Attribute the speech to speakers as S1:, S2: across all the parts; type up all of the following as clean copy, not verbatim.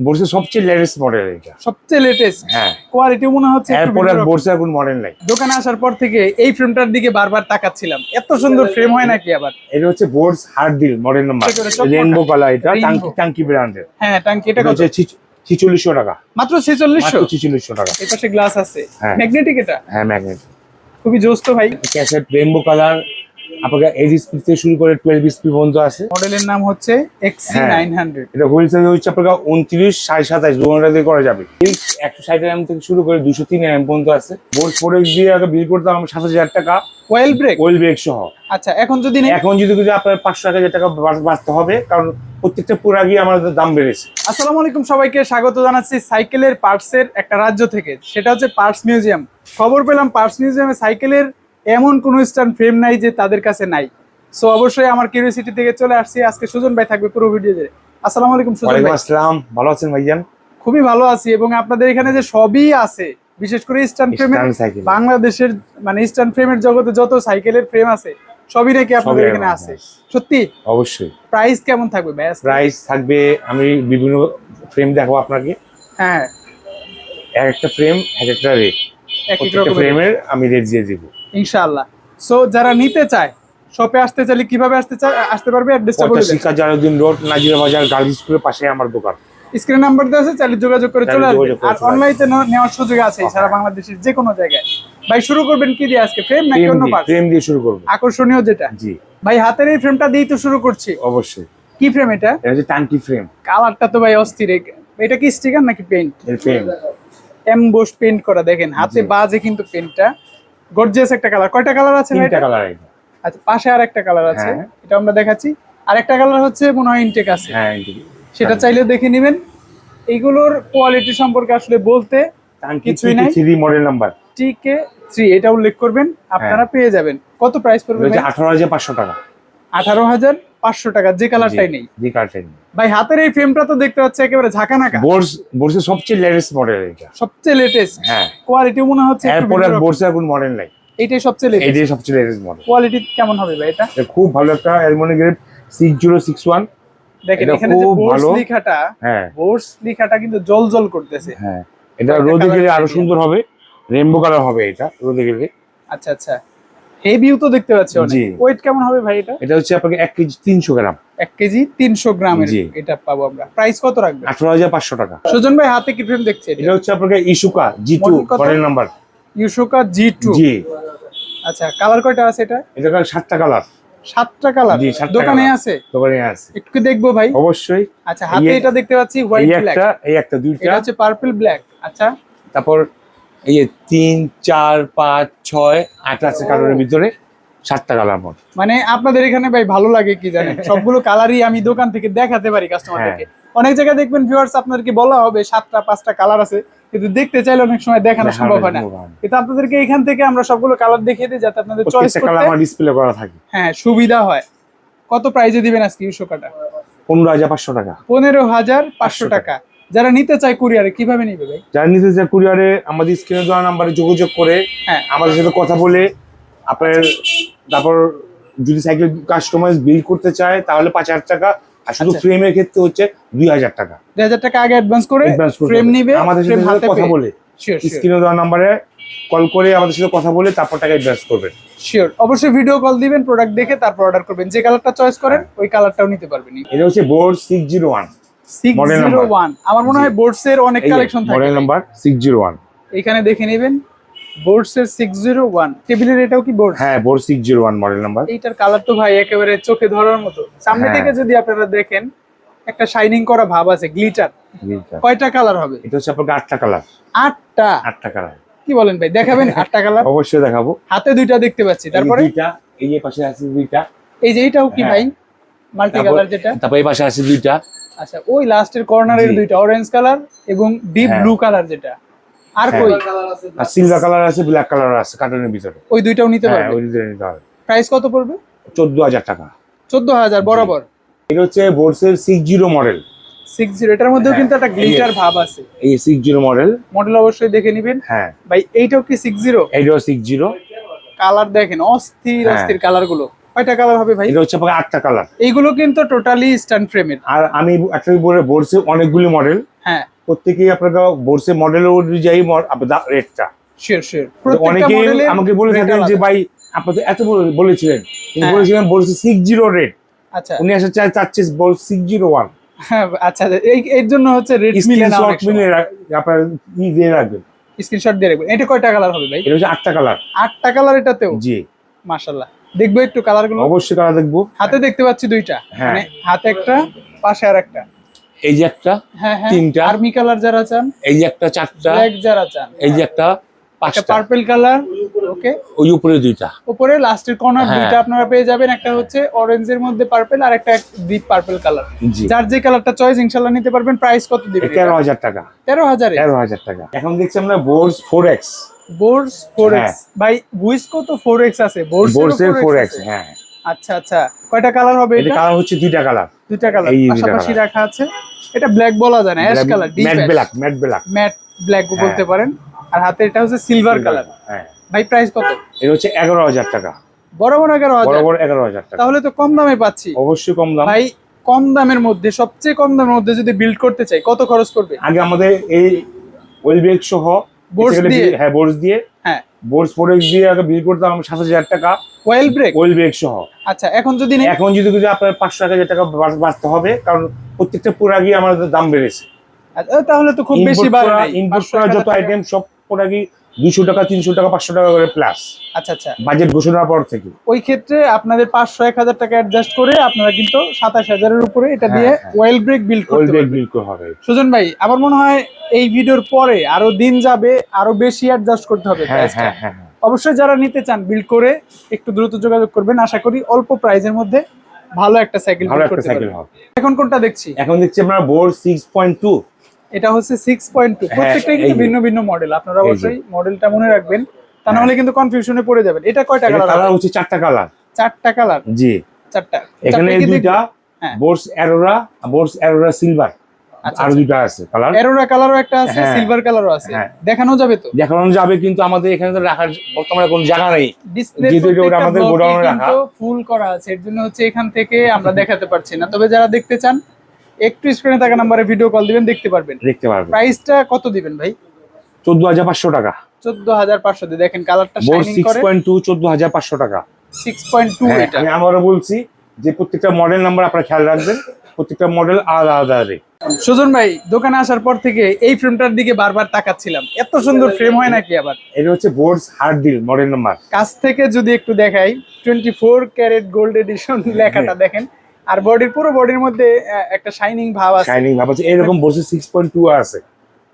S1: বোর্সের সবচেয়ে latest model এটা।
S2: সবচেয়ে লেটেস্ট।
S1: হ্যাঁ,
S2: কোয়ালিটি মনে হচ্ছে একটু
S1: এরপরে
S2: ভিতরে।
S1: বোর্সের কোন মডেল নাই।
S2: দোকানে আসার পর থেকে এই ফ্রেমটার দিকে বারবার তাকাচ্ছিলাম, এত সুন্দর ফ্রেম হয় নাকি আবার?
S1: এটা হচ্ছে বোর্স hard deal model number, rainbow colour, এটা টাঙ্কি ব্র্যান্ডের।
S2: হ্যাঁ, টাঙ্কি। এটা কত?
S1: 4600 টাকা
S2: মাত্র 4600?
S1: 4600 টাকা।
S2: এই পাশে গ্লাস আছে, ম্যাগনেটিক। এটা
S1: হ্যাঁ, ম্যাগনেটিক,
S2: খুবই জোস তো ভাই।
S1: ক্যাসেট রেইনবো কালার, আপনাকে 8 স্পিড থেকে শুরু করে 12 স্পিড পর্যন্ত আছে।
S2: মডেলের নাম হচ্ছে XC900।
S1: এটা হোলসেল হচ্ছে আপনার 29, 27 দুটো দিয়ে করা যাবে। 160 mm থেকে শুরু করে 203 mm পর্যন্ত আছে। বোর্ড প্রোডাক্ট দিয়ে আগে বিল করতে আমার 7000 টাকা,
S2: অয়েল ব্রেক
S1: সহ।
S2: আচ্ছা, এখন যদি
S1: আপনার 500 টাকা বাঁচতে হবে, কারণ প্রত্যেকটা প্রোডাক্টই আমাদের দাম বেড়েছে।
S2: আসসালামু আলাইকুম, সবাইকে স্বাগত জানাচ্ছি সাইকেলের পার্টসের একটা রাজ্য থেকে, সেটা হচ্ছে পার্টস মিউজিয়াম। খবর পেলাম পার্টস মিউজিয়ামে সাইকেলের এমন কোনো স্ট্যান্ড ফ্রেম নাই যে তাদের কাছে নাই। সো অবশ্যই আমার কিউরিওসিটি থেকে চলে আসছি। আজকে সুজন ভাই থাকবে পুরো ভিডিওতে। আসসালামু আলাইকুম সুজন ভাই।
S1: ওয়ালাইকুম আসসালাম, ভালো আছেন ভাইজান?
S2: খুবই ভালো আছি, এবং আপনাদের এখানে যে সবই আছে, বিশেষ করে স্ট্যান্ড ফ্রেমের, বাংলাদেশের মানে স্ট্যান্ড ফ্রেমের জগতে যত সাইকেলের ফ্রেম আছে সবই নাকি আপনাদের এখানে আছে? সত্যি?
S1: অবশ্যই।
S2: প্রাইস কেমন থাকবে ভাই?
S1: প্রাইস থাকবে, আমি বিভিন্ন ফ্রেম দেখাবো আপনাকে।
S2: হ্যাঁ,
S1: একটা ফ্রেম এক একটা রেট, প্রত্যেকটা ফ্রেমের আমি রেট দিয়ে দিব
S2: ইনশাআল্লাহ। সো যারা নিতে চায়, শপে আসতে চাইলে কিভাবে আসতে পারবে? অ্যাড্রেসটা বলে দেন।
S1: শিকারুদ্দিন রোড, নাজিরা বাজার, গার্লস স্কুলের পাশে আমার দোকান।
S2: স্ক্রিন নাম্বার দেওয়া আছে, চাইলে যোগাযোগ করে চলে আসবে। আর অনলাইনে নেওয়ার সুযোগ আছে সারা বাংলাদেশের যে কোনো জায়গায়। ভাই শুরু করবেন কি দিয়ে আজকে? ফ্রেম নাকি অন্য পার্ট?
S1: ফ্রেম দিয়ে শুরু করব,
S2: আকর্ষণীয় যেটা।
S1: জি
S2: ভাই, হাতের এই ফ্রেমটা দিয়েই তো শুরু করছি।
S1: অবশ্যই।
S2: কি ফ্রেম এটা?
S1: এটা হচ্ছে টাঙ্কি ফ্রেম।
S2: কালারটা তো ভাই অস্থির। এটা কি স্টিকার নাকি পেইন্ট?
S1: এর ফ্রেম
S2: এমবোস পেইন্ট করা, দেখেন হাতে বাজে কিন্তু পেইন্টটা। গর্জিয়াস একটা কালার। কয়টা কালার আছে ভাই?
S1: তিনটা কালার।
S2: আচ্ছা, পাশে আর একটা কালার আছে, এটা আমরা দেখাচ্ছি। আর একটা কালার হচ্ছে মনে হয় ইনটেক আছে।
S1: হ্যাঁ,
S2: সেটা চাইলে দেখে নেবেন। এইগুলোর কোয়ালিটি সম্পর্কে আসলে বলতে কিছুই নাই।
S1: 3 মডেল নাম্বার
S2: TK3 এটা উল্লেখ করবেন, আপনারা পেয়ে যাবেন। কত প্রাইস পড়বে ভাই?
S1: 18500 টাকা।
S2: 18500 টাকা, যে কালারটাই নেই।
S1: যে কালারটাই নেই
S2: ভাই, হাতের এই ফ্রেমটা তো দেখতে পাচ্ছি একেবারে ঝাঁকানাকা।
S1: বোর্সের সবচেয়ে লেটেস্ট মডেল এটা।
S2: সবচেয়ে লেটেস্ট।
S1: হ্যাঁ,
S2: কোয়ালিটি মনে হচ্ছে একটু
S1: এরপরে
S2: ভিতরে।
S1: বোর্সের কোন মডেল নাই,
S2: এইটাই সবচেয়ে লেটেস্ট।
S1: এটাই সবচেয়ে লেটেস্ট মডেল।
S2: কোয়ালিটি কেমন হবে ভাই এটা?
S1: খুব ভালো একটা অ্যালুমিনিয়াম গ্রেড 6061।
S2: দেখেন এখানে যে বোর্স লেখাটা, বোর্স লেখাটা কিন্তু জলজল করতেছে।
S1: হ্যাঁ, এটা রোদে গেলে আরো সুন্দর হবে, রেইনবো কালার হবে এটা রোদে গেলে।
S2: আচ্ছা আচ্ছা, হেভিও তো দেখতে পাচ্ছি অনেক। ওয়েট কেমন হবে ভাই এটা?
S1: এটা হচ্ছে আপনাকে 1 কেজি 300 গ্রাম।
S2: 1 কেজি 300 গ্রামের এটা পাবো আমরা। প্রাইস কত রাখবেন?
S1: 18500 টাকা।
S2: সুজন ভাই, হাতে কি ফ্রেম দেখছে?
S1: এটা হচ্ছে আপনাকে ইশুকা G2 মডেল নাম্বার।
S2: ইশুকা G2।
S1: জি।
S2: আচ্ছা, কালার কয়টা আছে এটা?
S1: এটা 7টা কালার।
S2: 7টা কালার দোকানে আছে?
S1: দোকানে আছে।
S2: একটু দেখবো ভাই।
S1: অবশ্যই।
S2: আচ্ছা, হাতে এটা দেখতে পাচ্ছি হোয়াইট ব্ল্যাক।
S1: এই একটা দুইটা।
S2: এটা হচ্ছে পার্পল ব্ল্যাক। আচ্ছা,
S1: তারপর এই যে 3 4 5 6 8 আছে কালারের ভিতরে, 7টা কালার মোট।
S2: মানে আপনাদের এখানে ভাই ভালো লাগে কি জানেন, সবগুলো কালারই আমি দোকান থেকে দেখাতে পারি কাস্টমারদেরকে। অনেক জায়গায় দেখবেন ভিউয়ার্স, আপনাদেরকে বলা হবে 7টা 5টা কালার আছে, কিন্তু দেখতে চাইলে অনেক সময় দেখানো সম্ভব হয় না। কিন্তু আপনাদেরকে এখান থেকে আমরা সবগুলো কালার দেখিয়ে দিই, যাতে আপনাদের চয়েস করতে
S1: কালার আমার ডিসপ্লে করা থাকে।
S2: হ্যাঁ, সুবিধা হয়। কত প্রাইসে দিবেন আজকে ইউশোকাটা?
S1: 15500 টাকা।
S2: 15500 টাকা। যারা নিতে চায় কুরিয়ারে কিভাবে নিবে ভাই?
S1: যারা নিতে চায় কুরিয়ারে আমাদের স্ক্রিনে দেওয়া নাম্বারে যোগাযোগ করে আমাদের সাথে কথা বলে আপনার, তারপর যদি সাইকেল কাস্টমাইজ বিল করতে চায় তাহলে 5000 টাকা, আর শুধু ফ্রেমের ক্ষেত্রে হচ্ছে 2000 টাকা।
S2: 2000 টাকা আগে অ্যাডভান্স করে ফ্রেম নিবে,
S1: আমাদের সাথে কথা বলে স্ক্রিনে দেওয়া নাম্বারে কল করে আমাদের সাথে কথা বলে তারপর টাকা অ্যাডভান্স করবেন।
S2: শিওর, অবশ্যই ভিডিও কল দিবেন, প্রোডাক্ট দেখে তারপর অর্ডার করবেন। যে কালারটা চয়েস করেন ওই কালারটাও নিতে পারবেন।
S1: এটা হচ্ছে বোর্ড 601
S2: মডেল নাম্বার। আমার মনে হয় বোর্ডসের অনেক কালেকশন থাকে।
S1: মডেল নাম্বার 601
S2: এখানে দেখে নেবেন। বোর্ডসের 601 টেবিলের, এটাও কি বোর্ড?
S1: হ্যাঁ, বোর্ড 601 মডেল নাম্বার।
S2: এইটার কালার তো ভাই একেবারে চোখে ধরার মতো। সামনে থেকে যদি আপনারা দেখেন, একটা শাইনিং করা ভাব আছে, গ্লিটার। কয়টা কালার হবে?
S1: এটা হচ্ছে আপনাদের 8টা কালার।
S2: 8টা
S1: কালার।
S2: কি বলেন ভাই, দেখাবেন 8টা কালার?
S1: অবশ্যই দেখাবো।
S2: হাতে দুইটা দেখতে পাচ্ছি, তারপরে
S1: দুইটা, এই যে পাশে আছে দুইটা।
S2: এই যে এইটাও কি ভাই মাল্টি কালার যেটা?
S1: তারপর এই পাশে আছে দুইটা।
S2: আচ্ছা, ওই লাস্টের কর্নারের দুইটা অরেঞ্জ কালার এবং ডিপ ব্লু কালার যেটা। আর কই?
S1: আর সিলভার কালার আছে, ব্ল্যাক কালার আছে কার্টনের ভিতরে।
S2: ওই দুইটাও নিতে পারবে?
S1: হ্যাঁ, ওই দুইটা নিতে হবে।
S2: প্রাইস কত পড়বে?
S1: 14000 টাকা।
S2: 14000 বরাবর।
S1: এটা হচ্ছে বোর্ডসের 60 মডেল।
S2: 60 এটার মধ্যেও কিন্তু একটা গ্লিটার ভাব আছে।
S1: এই 60 মডেল
S2: অবশ্যই দেখে নেবেন।
S1: হ্যাঁ
S2: ভাই, এইটাও কি 60?
S1: এইটাও 60।
S2: কালার দেখেন, অস্থির কালার গুলো। কয়টা কালার হবে ভাই?
S1: এটা হচ্ছে আপনাদের 8টা কালার।
S2: এইগুলো কিন্তু টোটালি স্ট্যান্ড ফ্রেমের।
S1: আর আমি একটা বলে বোর্ডসের অনেকগুলি মডেল,
S2: হ্যাঁ
S1: প্রত্যেকেই আপনার বোর্ডসের মডেলের অনুযায়ী আপনার রেটটা।
S2: Sure sure.
S1: অনেকে আমাকে বলে থাকেন যে ভাই আপনি তো এত বলেছিলেন, কিন্তু বলেছিলেন বোর্ডস 60 রেট।
S2: আচ্ছা
S1: উনি আসলে চাচ্ছে বোর্ড 601।
S2: হ্যাঁ আচ্ছা, এর জন্য হচ্ছে রেট মিলে না, অনেক
S1: মিলে আপনার দিয়ে রাখবেন,
S2: স্ক্রিনশট দিয়ে রাখবেন। এটা কয়টা কালার হবে ভাই?
S1: এটা হচ্ছে 8টা কালার।
S2: 8টা কালার এটাতেও?
S1: জি
S2: মাশাআল্লাহ। দেখবো একটু কালারগুলো?
S1: অবশ্যই কালার দেখবো।
S2: হাতে দেখতে পাচ্ছি দুইটা, মানে হাতে একটা, পাশে আর একটা।
S1: এই যে একটা,
S2: হ্যাঁ হ্যাঁ,
S1: তিনটা
S2: আর্মি কালার যারা চান,
S1: এই যে একটা, চারটা
S2: ব্ল্যাক যারা চান,
S1: এই যে একটা, পাঁচটা
S2: পার্পল কালার। ওকে,
S1: ওই উপরে দুইটা,
S2: উপরে লাস্টের কর্নার দুইটা আপনারা পেয়ে যাবেন। একটা হচ্ছে অরেঞ্জের মধ্যে পার্পল, আর একটা ডিপ পার্পল কালার। যার যে কালারটা চয়েস ইনশাআল্লাহ নিতে পারবেন। প্রাইস কত দিবেন?
S1: 13,000 টাকা।
S2: 13,000
S1: টাকা। এখন দেখছি আমরা বোর্ডস 4X।
S2: বোর্ডস 4X ভাই, বুইসকো তো 4X আছে,
S1: বোর্ডসের 4X। হ্যাঁ
S2: আচ্ছা আচ্ছা, কয়টা কালার হবে
S1: এটা? কালার হচ্ছে দুইটা কালার।
S2: দুইটা কালার পাশাপাশি রাখা আছে। এটা ব্ল্যাক বলা যায় না, ash colour, deep
S1: matte black, matte
S2: black বলতে পারেন। আর হাতে এটা হচ্ছে সিলভার কালার।
S1: হ্যাঁ
S2: ভাই প্রাইস কত?
S1: এটা হচ্ছে 11,000 টাকা।
S2: বরাবর 11,000?
S1: বরাবর 11,000 টাকা।
S2: তাহলে তো কম দামে পাচ্ছি।
S1: অবশ্যই কম দাম
S2: ভাই। কম দামের মধ্যে, সবচেয়ে কম দামের মধ্যে যদি বিল্ড করতে চাই কত খরচ করবে?
S1: আগে আমাদের এই ওয়েল ব্রেক সহ
S2: বোর্ডস দিয়ে,
S1: হ্যাঁ বোর্ডস দিয়ে, হ্যাঁ বোর্ডস 4X দিয়ে আগে বিল করতাম 7,000 টাকা
S2: ওয়েল ব্রেক সহ। আচ্ছা, এখন যদি
S1: আপনার 500-1,000 টাকা বাঁচতে হবে, কারণ প্রত্যেকটা প্রোডাক্টই আমাদের দাম বেড়েছে।
S2: আচ্ছা, তাহলে তো খুব বেশি বাড়ে নাই।
S1: ইম্পোর্ট করা যত আইটেম সব প্রোডাক্টই 200 টাকা, 300 টাকা, 500 টাকা করে প্লাস।
S2: আচ্ছা আচ্ছা,
S1: বাজেট ঘোষণার পর থেকে
S2: ওই ক্ষেত্রে আপনাদের 500-1,000 টাকা অ্যাডজাস্ট করে আপনারা কিন্তু 27,000 এর উপরে এটা দিয়ে ওয়েল ব্রেক বিল্ড করতে পারবেন। সুজন ভাই, আমার মনে হয় এই ভিডিওর পরে আরো দিন যাবে, আরো বেশি অ্যাডজাস্ট করতে হবে প্রাইসটা। অবশ্যই যারা নিতে চান বিল্ড করে একটু দ্রুত যোগাযোগ করবেন। আশা করি অল্প প্রাইসের মধ্যে ভালো একটা সাইকেল বিল্ড করতে পারবেন। এখন কোনটা দেখছি?
S1: এখন দেখছি আমরা বোর্ড 6.2।
S2: এটা হচ্ছে 6.2। প্রত্যেকটাই কিন্তু ভিন্ন ভিন্ন মডেল। আপনারা অবশ্যই মডেলটা মনে রাখবেন, তা না হলে কিন্তু কনফিউশনে পড়ে যাবেন। এটা কয়টা কালার?
S1: কালার হচ্ছে 4টা কালার।
S2: 4টা কালার? জি 4টা।
S1: এখানে দুইটা বোর্ডস অ্যারোরা সিলভার, আর দুইটা আছে কালার।
S2: অ্যারোরা কালারও একটা আছে, সিলভার কালারও আছে। দেখানো যাবে তো? দেখানো
S1: যাবে, কিন্তু আমাদের এখানে তো রাখার বর্তমানে কোনো জায়গা নেই।
S2: ডিসপ্লে আমাদের গোডাউনে রাখা, ফুল করা আছে, এর জন্য হচ্ছে এখান থেকে আমরা দেখাতে পারছি না। তবে যারা দেখতে চান একটু স্ক্রিনে থাকা নম্বরে ভিডিও কল দিবেন, দেখতে পারবেন। প্রাইসটা কত দিবেন ভাই?
S1: 14,500 টাকা।
S2: 14,500 দিয়ে দেখেন কালারটা শাইনিং করে।
S1: 6.2 14,500 টাকা।
S2: 6.2 এটা।
S1: আমি আবারও বলছি যে প্রত্যেকটা মডেল নাম্বার আপনারা খেয়াল রাখবেন, প্রত্যেকটা মডেল আলাদা আলাদা রেট।
S2: সুজন ভাই, দোকানে আসার পর থেকে এই ফ্রেমটার দিকে বারবার তাকাচ্ছিলাম, এত সুন্দর ফ্রেম হয় নাকি আবার?
S1: এটা হচ্ছে boards hard deal model number.
S2: কাছ থেকে যদি একটু দেখাই, 24 ক্যারেট গোল্ড এডিশন লেখাটা দেখেন, আর পুরো বডির মধ্যে একটা শাইনিং ভাব আছে।
S1: এরকম বোর্ডস 6.2 আছে,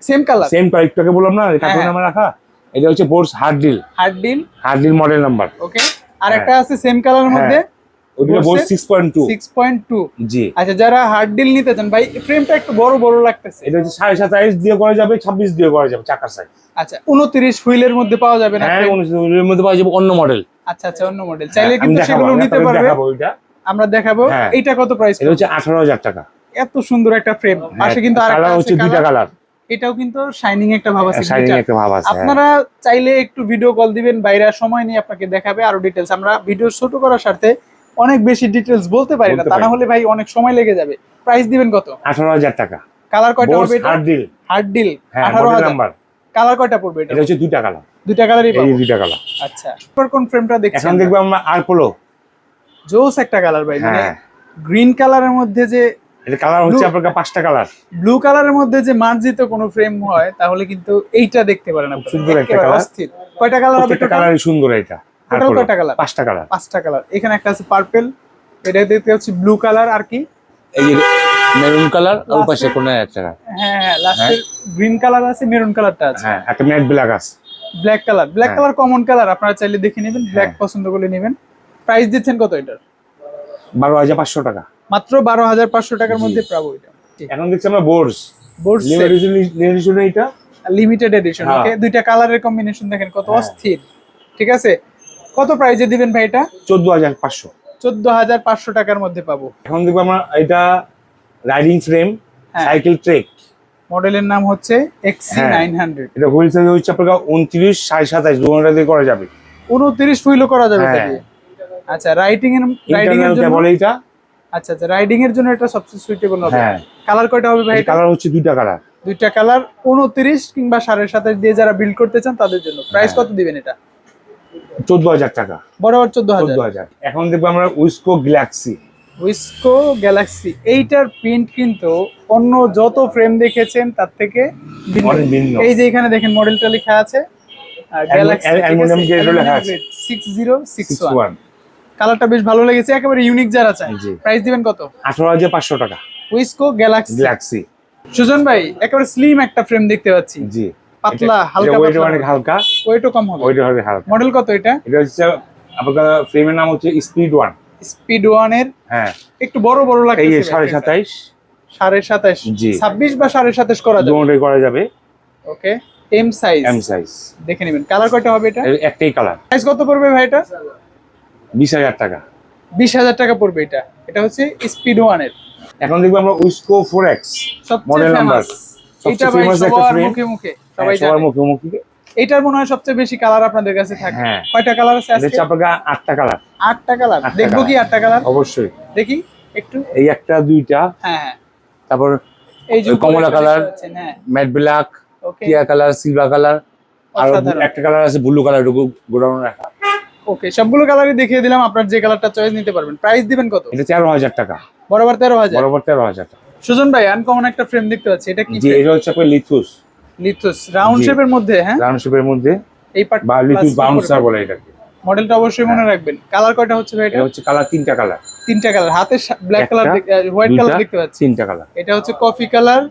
S1: সেম কালার একটু বললাম না কার্টুন নাম্বার রাখা। এটা হচ্ছে boards hard deal model number.
S2: Okay, আর একটা আছে সেম কালারের মধ্যে,
S1: ওটা বোর্ডস 6.2। জি।
S2: আচ্ছা, যারা হার্ড ডিল নিতে চান, ভাই ফ্রেমটা একটু বড় বড় লাগতেছে।
S1: এটা হচ্ছে 27.5 দিয়ে করা যাবে, 26 দিয়ে করা যাবে চাকার সাইজ।
S2: আচ্ছা, 29 হুইলের মধ্যে পাওয়া যাবে না?
S1: হ্যাঁ, 29 হুইলের মধ্যে পাওয়া যাবে অন্য মডেল।
S2: আচ্ছা আচ্ছা, অন্য মডেল চাইলে কিন্তু সেগুলো নিতে পারবে। আমরা দেখাবো। এটা কত প্রাইস?
S1: এটা হচ্ছে 18,000 টাকা।
S2: এত সুন্দর একটা ফ্রেম। পাশে কিন্তু আরেকটা আছে,
S1: হচ্ছে দুইটা কালার।
S2: এটাও কিন্তু শাইনিং একটা ভাব আছে।
S1: আছে।
S2: আপনারা চাইলে একটু ভিডিও কল দিবেন, বাইরে সময় নিয়ে আপনাকে দেখাবে আরো ডিটেইলস। আমরা ভিডিও ছোট করার স্বার্থে অনেক বেশি ডিটেইলস বলতে পারি না, তা না হলে ভাই অনেক সময় লেগে যাবে। প্রাইস দিবেন কত?
S1: 18,000 টাকা।
S2: কালার কয়টা হবে এটা? Hard deal 18,000
S1: number.
S2: কালার কয়টা পড়বে এটা?
S1: এটা হচ্ছে দুইটা কালার।
S2: দুইটা কালারই পাবো?
S1: এই দুইটা কালার।
S2: আচ্ছা, এরপর কোন ফ্রেমটা দেখছেন?
S1: এখন দেখব আমরা আরপোলো।
S2: জোস একটা কালার ভাই, মানে গ্রিন কালারের মধ্যে যে
S1: এটা কালার হচ্ছে আপনার 5টা কালার।
S2: ব্লু কালারের মধ্যে যে মার্জিত কোনো ফ্রেম হয় তাহলে কিন্তু এইটা দেখতে পারেন আপনারা।
S1: সুন্দর একটা কালার।
S2: কয়টা কালার হবে?
S1: প্রত্যেকটা কালারই সুন্দর। এটা
S2: টোটাল কয়টা কালার?
S1: 5টা কালার।
S2: 5টা কালার। এখানে একটা আছে পার্পল, এটা দেখতে হচ্ছে ব্লু কালার, আর কি
S1: এই যে মেরুন কালার, ওই পাশে কোন একটা।
S2: হ্যাঁ, লাস্টের গ্রিন কালার আছে, মেরুন কালারটা আছে।
S1: হ্যাঁ, একটা ম্যাট ব্ল্যাক আছে।
S2: ব্ল্যাক কালার কমন কালার, আপনারা চাইলে দেখে নেবেন, ব্ল্যাক পছন্দ করলে নেবেন। প্রাইস দিচ্ছেন কত এটার?
S1: 12,500 টাকা।
S2: মাত্র 12,500 টাকার মধ্যে পাবো এটা।
S1: এখন দেখছি আমরা বোর্ডস এটা
S2: লিমিটেড এডিশন। ওকে, দুইটা কালারের কম্বিনেশন দেখেন কত অস্থির। ঠিক আছে, কত প্রাইসে দিবেন ভাই এটা?
S1: 14,500।
S2: 14,500 টাকার মধ্যে পাবো।
S1: এখন দেখবো আমরা এটা রাইডিং ফ্রেম সাইকেল ট্রেক।
S2: মডেলের নাম হচ্ছে XC900।
S1: এটা হুইল সাইজ হচ্ছে আপনার 29, 27 দুটোটা দিয়ে করা যাবে।
S2: 29 হুইলও করা যাবে এটা দিয়ে। আচ্ছা, রাইডিং এর জন্য
S1: বলে এটা।
S2: আচ্ছা, রাইডিং এর জন্য এটা সবচেয়ে সুইটেবল হবে। কালার কয়টা হবে ভাই?
S1: কালার হচ্ছে দুইটা কালার।
S2: দুইটা কালার 29 কিংবা 27.5 দিয়ে যারা বিল্ড করতে চান তাদের জন্য। প্রাইস কত দিবেন এটা?
S1: 14,000 টাকা।
S2: বরাবর 14,000।
S1: 14,000। এখন দেখবো আমরা উইস্কো গ্যালাক্সি।
S2: উইস্কো গ্যালাক্সি, এইটার প্রিন্ট কিন্তু অন্য যত ফ্রেম দেখেছেন তার থেকে
S1: অনেক ভিন্ন।
S2: এই যে এখানে দেখেন মডেলটা লেখা আছে গ্যালাক্সি,
S1: অ্যালুমিনিয়াম গ্রেড লেখা আছে
S2: 6061। কালারটা বেশ ভালো লেগেছে, একেবারে ইউনিক যারা চায়। প্রাইস দিবেন কত?
S1: 18,500 টাকা।
S2: উইস্কো
S1: গ্যালাক্সি।
S2: সুজন ভাই, একেবারে স্লিম একটা ফ্রেম দেখতে পাচ্ছি।
S1: জি,
S2: পাতলা, হালকা
S1: ওয়েট
S2: পাতলা,
S1: অনেক হালকা,
S2: ওয়েটও কম হবে।
S1: ওয়েট হবে হালকা।
S2: মডেল কত এটা?
S1: এটা হচ্ছে আপনার ফ্রেমের নাম হচ্ছে স্পিড 1।
S2: স্পিড 1 এর
S1: হ্যাঁ,
S2: একটু বড় বড়
S1: এই
S2: লাগছে।
S1: 27.5
S2: 27.5
S1: জি
S2: 26 বা 27.5 করা যাবে।
S1: দুটোই করা যাবে।
S2: ওকে, এম সাইজ দেখে নেবেন। কালার কয়টা হবে এটা?
S1: একটাই কালার।
S2: প্রাইস কত পড়বে ভাই এটা?
S1: 20,000 টাকা।
S2: 20,000 টাকা পড়বে এটা। এটা হচ্ছে স্পিড 1 এর।
S1: এখন দেখবো আমরা উইস্কো 4X মডেল নাম্বার।
S2: এটা ভাই সবার মুখে মুখে, সবাই জানে।
S1: সবার মুখে মুখে
S2: এটার মনে হয় সবচেয়ে বেশি কালার আপনাদের কাছে থাকে।
S1: হ্যাঁ।
S2: কয়টা কালার আছে আজকে?
S1: এটা আপনার 8টা কালার।
S2: 8টা কালার। দেখবো কি 8টা কালার?
S1: অবশ্যই
S2: দেখি একটু।
S1: এই একটা দুইটা,
S2: হ্যাঁ হ্যাঁ,
S1: তারপর
S2: এই যে
S1: কমলা কালার,
S2: হ্যাঁ,
S1: ম্যাট ব্ল্যাক,
S2: ওকে,
S1: টিয়া কালার, সিলভার কালার, আর
S2: অসাধারণ।
S1: একটা কালার আছে ব্লু কালার, গোডাউন রাখা।
S2: ওকে, সবগুলো কালারই দেখিয়ে দিলাম, আপনার যে কালারটা চয়েস নিতে পারবেন। প্রাইস দিবেন কত?
S1: এটা 13,000 টাকা।
S2: বরাবর 13,000।
S1: বরাবর 13,000 টাকা।
S2: সুজন ভাই, আনকমন একটা ফ্রেম দেখতে পাচ্ছি, এটা কি?
S1: জি, এটা হচ্ছে আপনার লিথুস।
S2: লিথুস রাউন্ড শেপের মধ্যে। হ্যাঁ,
S1: রাউন্ড শেপের মধ্যে
S2: এই পার্ট
S1: বা লিথুস বাউন্সার বলে এটাকে।
S2: মডেলটা অবশ্যই মনে রাখবেন। কালার কয়টা হচ্ছে ভাই এটা?
S1: এটা হচ্ছে কালার 3টা কালার।
S2: 3টা কালার। হাতে ব্ল্যাক কালার, হোয়াইট কালার দেখতে পাচ্ছি।
S1: 3টা কালার।
S2: এটা হচ্ছে কফি কালার,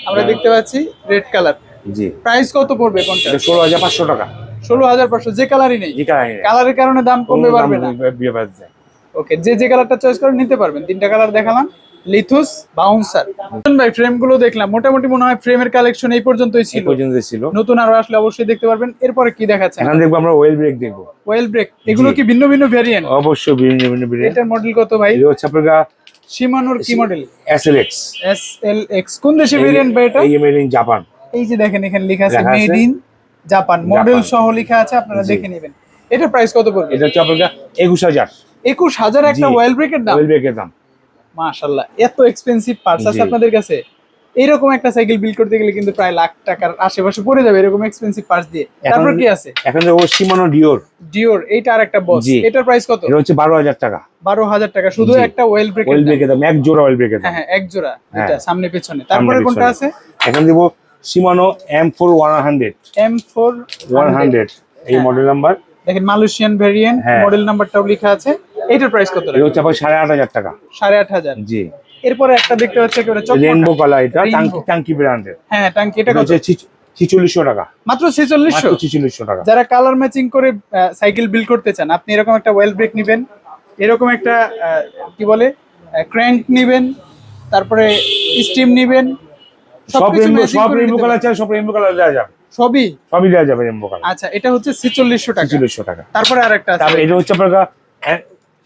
S2: আমরা দেখতে পাচ্ছি রেড কালার।
S1: জি,
S2: প্রাইস কত পড়বে কোনটা?
S1: এটা 16,500 টাকা।
S2: 16,500। যে কালারই নেই,
S1: জি কালার নেই,
S2: কালারের কারণে দাম কমবে পারবে না। ওকে, যে কালারটা চয়েস করে নিতে পারবেন। 3টা কালার দেখালাম। লিথুস বাউন্সার। ভাই, ফ্রেম গুলো দেখলাম, মোটামুটি মনে হয় ফ্রেমের কালেকশন এই পর্যন্তই ছিল। নতুন আরো আসলে অবশ্যই দেখতে পারবেন। এরপরে কি দেখাচ্ছেন?
S1: এখন দেখবো আমরা ওয়েল ব্রেক দেখবো।
S2: ওয়েল ব্রেক, এগুলো কি ভিন্ন ভিন্ন ভেরিয়েন্ট?
S1: অবশ্যই ভিন্ন ভিন্ন ভেরিয়েন্ট।
S2: এটার মডেল কত ভাই?
S1: এটা হচ্ছে আপনার
S2: শিমানোর কি মডেল?
S1: SLX।
S2: কোন দেশের ভেরিয়েন্ট ভাই এটা?
S1: এই মেড ইন জাপান।
S2: এই যে দেখেন এখানে লেখা আছে মেড ইন জাপান, মডেল সহ লেখা আছে, আপনারা দেখে নেবেন। এটা প্রাইস কত পড়বে?
S1: এটা হচ্ছে আপনার 21,000।
S2: 21,000 একটা ওয়েল ব্রেকের দাম?
S1: ওয়েল ব্রেকের দাম।
S2: মাশাআল্লাহ, এত এক্সপেন্সিভ পার্টস আছে আপনাদের কাছে। এরকম একটা সাইকেল বিল্ড করতে গেলে কিন্তু প্রায় লাখ টাকার আশেপাশে পড়ে যাবে, এরকম এক্সপেন্সিভ পার্টস দিয়ে। তারপর কি আছে?
S1: এখন যে শিমানো ডিওর,
S2: এইটা আরেকটা বস। এটার প্রাইস কত?
S1: এটা হচ্ছে 12,000 টাকা।
S2: 12,000 টাকা শুধু একটা ওয়েল ব্রেকের
S1: দাম। এক জোড়া ওয়েল ব্রেকের দাম।
S2: হ্যাঁ, এক জোড়া, এটা সামনে পেছনে। তারপরে কোনটা আছে?
S1: এখন দিব শিমানো M4 100।
S2: M4
S1: 100 এই মডেল নাম্বার।
S2: দেখেন মালয়েশিয়ান ভেরিয়েন্ট, মডেল নাম্বারটাও লেখা আছে। এটার প্রাইস কত?
S1: এটা হচ্ছে আপনার 8,500 টাকা।
S2: 8,500। জি। এরপরে একটা দেখতে পাচ্ছি একেবারে চকমকা
S1: রেইনবো কালার, এটা টাঙ্কি ব্র্যান্ডের।
S2: হ্যাঁ, টাঙ্কি। এটা কত?
S1: 4600 টাকা।
S2: মাত্র 4600
S1: টাকা।
S2: যারা কালার ম্যাচিং করে সাইকেল বিল্ড করতে চান, আপনি এরকম একটা ওয়েল ব্রেক নেবেন, এরকম একটা কি বলে ক্র্যাঙ্ক নেবেন, তারপরে স্টিম নেবেন,
S1: সব রেইনবো কালার চাই, সব রেইনবো কালার দেওয়া যাবে। সবই দেওয়া যাবে রেইনবো কালার।
S2: আচ্ছা, এটা হচ্ছে 4600 টাকা।
S1: 4600 টাকা।
S2: তারপরে আরেকটা আছে,
S1: তারপর এটা হচ্ছে আপনার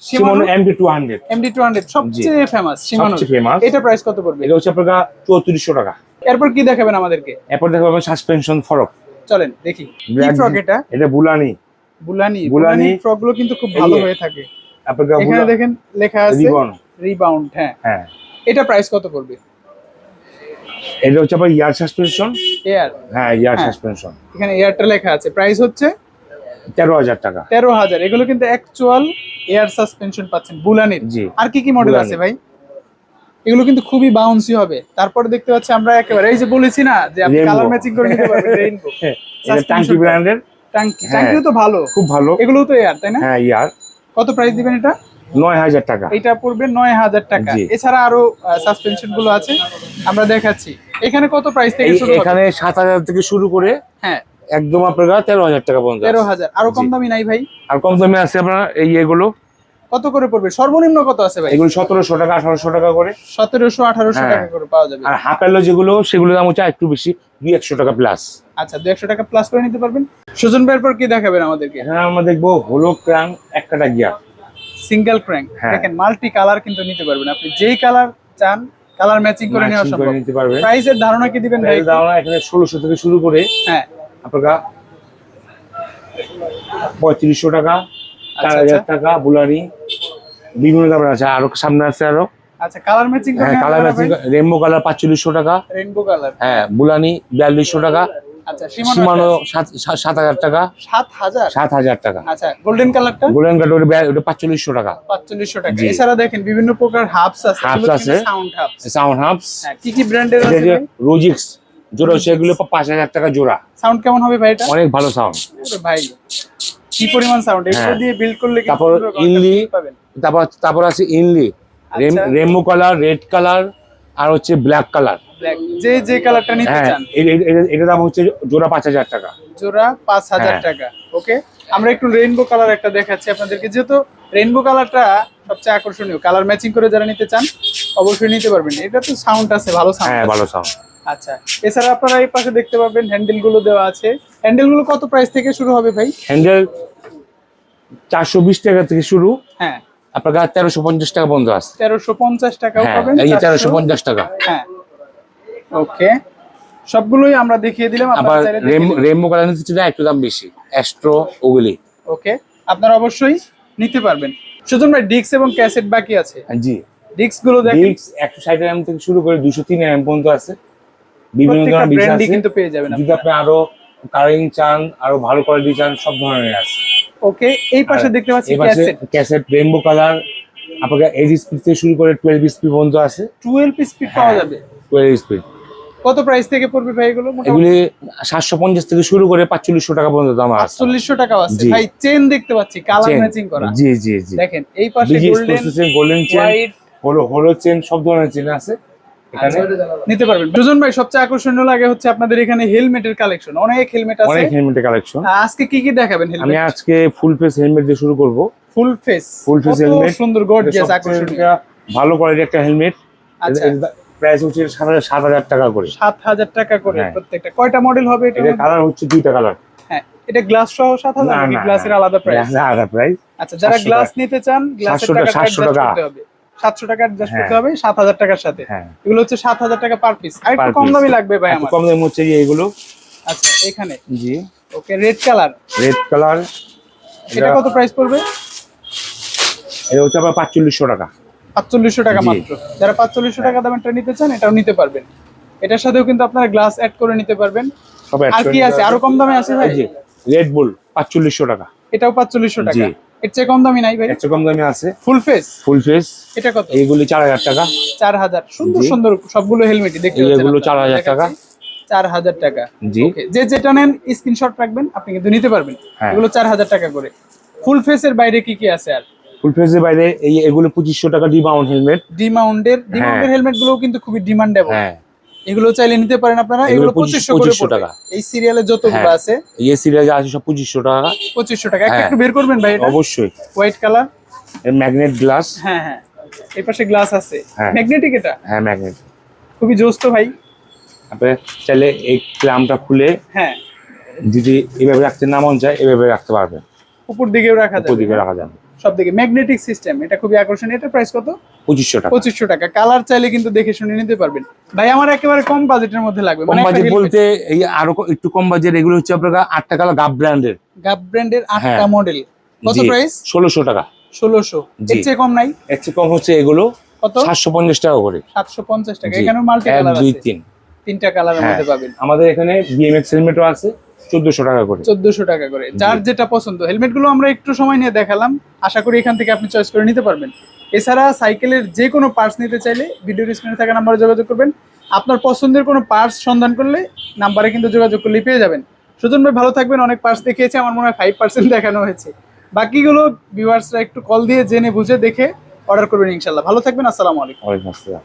S1: শিমানো MD200
S2: সবচেয়ে ফেমাস শিমানো। এটা প্রাইস কত পড়বে?
S1: এটা হচ্ছে আপনার 3400 টাকা।
S2: এরপর কি দেখাবেন আমাদেরকে?
S1: এরপর দেখাবো সাসপেনশন ফরক।
S2: চলেন দেখি কি ফ্রক এটা।
S1: এটা বুলানি
S2: ফ্রক গুলো কিন্তু খুব ভালো হয়ে থাকে। এখানে দেখেন লেখা আছে রিবাউন্ড। হ্যাঁ, এটা প্রাইস কত পড়বে?
S1: এটা হচ্ছে আপনার ইয়ার সাসপেনশন। ইয়ার
S2: হ্যাঁ,
S1: সাসপেনশন।
S2: এখানে এয়ারটা লেখা আছে। প্রাইস হচ্ছে
S1: 13,000 টাকা।
S2: 13,000। এগুলো কিন্তু অ্যাকচুয়াল এয়ার সাসপেনশন পাচ্ছেন বুলানির। আর কি মডেল আছে ভাই? এগুলো কিন্তু খুবই বাউন্সি হবে। তারপরে দেখতে পাচ্ছি আমরা একেবারে এই যে বলেছি না যে আপনি কালার ম্যাচিং করে নিতে পারবেন। রেইনবো
S1: এটা টাঙ্কি ব্র্যান্ডের।
S2: টাঙ্কিও তো ভালো, খুব ভালো। এগুলোও তো এয়ার, তাই না?
S1: হ্যাঁ, এয়ার।
S2: কত প্রাইস দিবেন এটা?
S1: 9,000 টাকা।
S2: এটা পড়বে 9,000 টাকা। এছাড়া আরো সাসপেনশন গুলো আছে, আমরা দেখাচ্ছি। এখানে কত প্রাইস থেকে শুরু?
S1: এখানে 7,000 থেকে শুরু করে
S2: হ্যাঁ
S1: একদম আপনার 13,000 টাকা পর্যন্ত।
S2: 13,000। আরো কম দামি নাই ভাই?
S1: আর কম দামে আছে আপনার এগুলো।
S2: কত করে পড়বে? সর্বনিম্ন কত আছে ভাই?
S1: এগুলো 1700 টাকা, 1800 টাকা করে।
S2: 1700-1800 টাকা করে পাওয়া যাবে।
S1: আর হাফেলো যেগুলো, সেগুলো দাম হচ্ছে একটু বেশি, 200 টাকা প্লাস।
S2: আচ্ছা, 200 টাকা প্লাস করে নিতে পারবেন। সুজন ভাইয়ের পর কি দেখাবেন আমাদেরকে?
S1: হ্যাঁ, আমরা দেখবো হলো ক্র্যাঙ্ক একটা গিয়ার,
S2: সিঙ্গেল ক্র্যাঙ্ক। দেখেন মাল্টি কালার কিন্তু নিতে পারবেন, আপনি যেই কালার চান কালার ম্যাচিং করে নেওয়া সম্ভব। প্রাইসের ধারণা কি দিবেন ভাই?
S1: ধারণা এখানে 1600 থেকে শুরু করে
S2: হ্যাঁ
S1: আপনার 3500 টাকা, 4,000 টাকা। বুলানি বিভিন্ন দামের আছে, আরো সামনে আছে আরো।
S2: আচ্ছা, কালার ম্যাচিং
S1: হ্যাঁ কালার ম্যাচিং, রেইনবো কালার 4500 টাকা,
S2: রেইনবো কালার।
S1: হ্যাঁ বুলানি 4200 টাকা,
S2: আচ্ছা,
S1: সীমানো 7000 টাকা,
S2: 7000।
S1: 7000 টাকা।
S2: আচ্ছা, গোল্ডেন কালারটা
S1: গোল্ডেন কালার ওটা 4500 টাকা।
S2: 4500 টাকা। এছাড়া দেখেন বিভিন্ন প্রকার হাবস আছে,
S1: হাবস আছে,
S2: সাউন্ড হাবস।
S1: Sound hubs.
S2: হ্যাঁ, কি কি ব্র্যান্ডের আছে ভাই?
S1: রোজিক্স জোড়া হচ্ছে এগুলো 5000 টাকা জোড়া।
S2: সাউন্ড কেমন হবে ভাই এটা?
S1: অনেক ভালো সাউন্ড।
S2: ওরে ভাই, কি পরিমাণ সাউন্ড! এগুলো দিয়ে বিল্ড করলে কিন্তু
S1: তারপর
S2: সুন্দর
S1: ইনলি,
S2: পাবেন।
S1: তারপর আছে ইনলি,
S2: আচ্ছা।
S1: রেমো কালার, রেড কালার, আর হচ্ছে ব্ল্যাক কালার।
S2: ব্ল্যাক, যে কালারটা নিতে
S1: হ্যাঁ
S2: চান।
S1: এটার দাম হচ্ছে জোড়া 5000 টাকা।
S2: জোড়া 5000
S1: হ্যাঁ।
S2: টাকা। ওকে, আমরা একটু রেইনবো কালার একটা দেখাচ্ছি আপনাদেরকে, যেহেতু রেইনবো কালারটা সবচেয়ে আকর্ষণীয়। কালার ম্যাচিং করে যারা নিতে চান অবশ্যই নিতে পারবেন। এটা তো সাউন্ড আছে, ভালো সাউন্ড।
S1: হ্যাঁ ভালো সাউন্ড।
S2: আচ্ছা, এছাড়া আপনারা এই পাশে দেখতে পাবেন হ্যান্ডেল গুলো দেওয়া আছে। হ্যান্ডেল গুলো কত প্রাইস থেকে শুরু হবে ভাই?
S1: হ্যান্ডেল 420 টাকা থেকে শুরু,
S2: হ্যাঁ
S1: আপনার কাছে 1350 টাকা বন্ধ আছে।
S2: 1350 টাকাও
S1: হ্যাঁ
S2: পাবেন।
S1: এই যে 1350 টাকা।
S2: হ্যাঁ, ওকে, সবগুলোই আমরা দেখিয়ে দিলাম।
S1: আবার
S2: আপনারা চাইলে দেখে নিতে
S1: রেমো কালার নিতে চাইলে একটু দাম বেশি, অ্যাস্ট্রো ওগুলি।
S2: ওকে, আপনারা অবশ্যই নিতে পারবেন। সুজন ভাই, ডিস্ক এবং ক্যাসেট বাকি আছে।
S1: জি,
S2: ডিস্ক গুলো দেখেন,
S1: ডিস্ক 160 এমএম থেকে শুরু করে 203 এমএম পর্যন্ত আছে। বিভিন্ন
S2: প্রত্যেকটা
S1: ধরনের ডিস্ক
S2: ব্র্যান্ডই
S1: আছে,
S2: কিন্তু পেয়ে যাবেন
S1: যদি
S2: আপনারা।
S1: আপনি আরো কারিং চান, আরো ভালো কোয়ালিটি চান, সব ধরনের আছে।
S2: ওকে, এই পাশে দেখতে পাচ্ছি
S1: এই পাশে
S2: ক্যাসেট।
S1: ক্যাসেট রেমবো কালার, আপনাকে 8 স্পিড থেকে শুরু করে 12 স্পিড পর্যন্ত আছে।
S2: 12 স্পিড পাওয়া যাবে।
S1: 12 স্পিড।
S2: কত প্রাইস থেকে পড়বে ভাই এগুলো?
S1: এগুলি 750 থেকে শুরু করে 4500 টাকা পর্যন্ত দাম আছে।
S2: 4500 টাকাও আছে
S1: জি।
S2: ভাই। চেন দেখতে পাচ্ছি কালার
S1: চেন।
S2: ম্যাচিং করা।
S1: জি জি জি।
S2: দেখেন এই পাশে
S1: ডিজি
S2: golden,
S1: sports golden chain,
S2: white
S1: হলো চেন, সব ধরনের চেন আছে এখানে।
S2: নিতে পারবেন। সুজন ভাই, সবচেয়ে আকর্ষণীয় লাগে হচ্ছে আপনাদের এখানে হেলমেটের কালেকশন। অনেক হেলমেট আছে,
S1: অনেক হেলমেটের কালেকশন।
S2: আজকে কি কি দেখাবেন
S1: আমি
S2: হেলমেট?
S1: আজকে ফুল ফেস হেলমেট দিয়ে শুরু করব।
S2: ফুল ফেস
S1: হেলমেট,
S2: সুন্দর, গর্জিয়াস, আকর্ষণীয়।
S1: ভালো কোয়ালিটির একটা হেলমেট।
S2: আচ্ছা,
S1: প্রাইস হচ্ছে 7000 টাকা করে।
S2: 7000 টাকা করে
S1: হ্যাঁ।
S2: প্রত্যেকটা। কয়টা মডেল হবে এটা?
S1: এটা কালার হচ্ছে দুইটা কালার।
S2: হ্যাঁ, এটা গ্লাস সহ 7000 নাকি গ্লাসের আলাদা প্রাইস?
S1: আলাদা প্রাইস।
S2: আচ্ছা, যারা
S1: 700
S2: গ্লাস নিতে চান গ্লাসের
S1: 700
S2: টাকা
S1: 700
S2: অ্যাডজাস্ট
S1: টাকা।
S2: করতে হবে। 700 টাকা অ্যাডজাস্ট
S1: হ্যাঁ।
S2: করতে হবে 7000 টাকার সাথে।
S1: হ্যাঁ।
S2: এগুলো হচ্ছে 7000 টাকা পার পিস। আর একটু
S1: Per
S2: কম
S1: piece।
S2: দামি লাগবে ভাই
S1: একটু
S2: আমার।
S1: কম দাম হচ্ছে যে এগুলো।
S2: আচ্ছা, এখানে
S1: জি,
S2: ওকে, রেড কালার।
S1: Red colour.
S2: এটা কত প্রাইস পড়বে?
S1: এটা হচ্ছে আপনার 4500 টাকা।
S2: 4500 টাকা
S1: জি।
S2: মাত্র। যারা 4500 টাকা দামেরটা নিতে চান এটাও নিতে পারবেন। এটার সাথেও কিন্তু আপনারা গ্লাস অ্যাড করে নিতে পারবেন।
S1: সব
S2: আর কি আছে? আরো কম দামে আছে ভাই?
S1: জি, রেড বুল 4500 টাকা।
S2: এটাও 4500 টাকা।
S1: জি।
S2: এর চেয়ে কম দামি নাই ভাই?
S1: একটু কম দামে আছে।
S2: ফুল ফেস
S1: ফুল ফেস
S2: এটা কত?
S1: এইগুলি 4000 টাকা।
S2: 4000। সুন্দর
S1: জি।
S2: সুন্দর সবগুলো হেলমেটই দেখতে পাচ্ছেন
S1: এগুলো
S2: আপনারা।
S1: 4000 টাকা।
S2: 4000 টাকা।
S1: জি।
S2: ওকে, যে যেটা নেন স্ক্রিনশট রাখবেন, আপনি কিন্তু নিতে পারবেন।
S1: হ্যাঁ।
S2: এগুলো 4000 টাকা করে। ফুল ফেসের বাইরে কি কি আছে আর?
S1: ফুল ফেসের বাইরে এগুলো 2500 টাকা ডিমাউন্ট হেলমেট।
S2: ডিমাউন্টের হেলমেট গুলো কিন্তু খুবই ডিমান্ডেবল।
S1: হ্যাঁ,
S2: এগুলো চাইলে নিতে পারেন আপনারা।
S1: এগুলো
S2: এগুলো 2500 করে
S1: 2500
S2: পড়বে।
S1: টাকা।
S2: এই সিরিয়ালে যতগুলো
S1: হ্যাঁ।
S2: আছে
S1: এই সিরিজ আছে সব 2500 টাকা।
S2: 2500 টাকা। একটা
S1: হ্যাঁ।
S2: একটু বের করবেন ভাই এটা?
S1: অবশ্যই।
S2: White colour.
S1: Magnet glass.
S2: হ্যাঁ হ্যাঁ, এই পাশে গ্লাস আছে।
S1: হ্যাঁ।
S2: ম্যাগনেটিক এটা?
S1: হ্যাঁ ম্যাগনেট।
S2: খুবই জোস তো ভাই।
S1: আপনি চাইলে এই ক্লামটা খুলে
S2: হ্যাঁ,
S1: যদি এভাবে রাখতে না মন চায় এভাবে রাখতে পারবেন।
S2: উপর দিকেও রাখা
S1: উপর
S2: যাবে।
S1: দিকে রাখা যাবে।
S2: সব দিকে ম্যাগনেটিক সিস্টেম। এটা খুবই আকর্ষণীয়। এটা প্রাইস কত?
S1: 2500 টাকা।
S2: 2500 টাকা। কালার চাইলে কিন্তু দেখে শুনে নিতে পারবেন। ভাই আমার একেবারে কম বাজেটের মধ্যে লাগবে।
S1: কম বাজেট বলতে এই আরো একটু কম বাজেট, এগুলো হচ্ছে আপনার 8 টাকা গাব ব্র্যান্ডের।
S2: গাব ব্র্যান্ডের 8টা
S1: হ্যাঁ।
S2: মডেল। কত
S1: জি,
S2: প্রাইস?
S1: 1600 টাকা।
S2: 1600।
S1: জি।
S2: এর চেয়ে কম নাই?
S1: এর চেয়ে কম হচ্ছে এগুলো
S2: কত?
S1: 750 টাকা করে।
S2: 750 টাকা।
S1: জি।
S2: এখানেও মাল্টি
S1: 1
S2: কালার
S1: 2
S2: আছে।
S1: 3।
S2: তিনটা কালারের
S1: হ্যাঁ।
S2: মধ্যে পাবেন।
S1: আমাদের এখানে বিএমএক্স হেলমেটও আছে 1400 টাকা করে।
S2: 1400 টাকা করে। যার যেটা পছন্দ। হেলমেট গুলো আমরা একটু সময় নিয়ে দেখালাম। আশা করি এখান থেকে আপনি চয়েস করে নিতে পারবেন। এছাড়া সাইকেলের যে কোনো পার্টস নিতে চাইলে ভিডিওর স্ক্রিনে থাকা নাম্বারে যোগাযোগ করবেন। আপনার পছন্দের কোনো পার্টস সন্ধান করলে নাম্বারে কিন্তু যোগাযোগ করলে পেয়ে যাবেন। সুজন ভাই ভালো থাকবেন। অনেক পার্টস দেখিয়েছে, আমার মনে হয় 5% দেখানো হয়েছে। বাকিগুলো ভিউয়ার্সরা একটু কল দিয়ে জেনে বুঝে দেখে অর্ডার করবেন ইনশাল্লাহ। ভালো থাকবেন। আসসালামু আলাইকুম।
S1: ওয়ালাইকুম আসসালাম।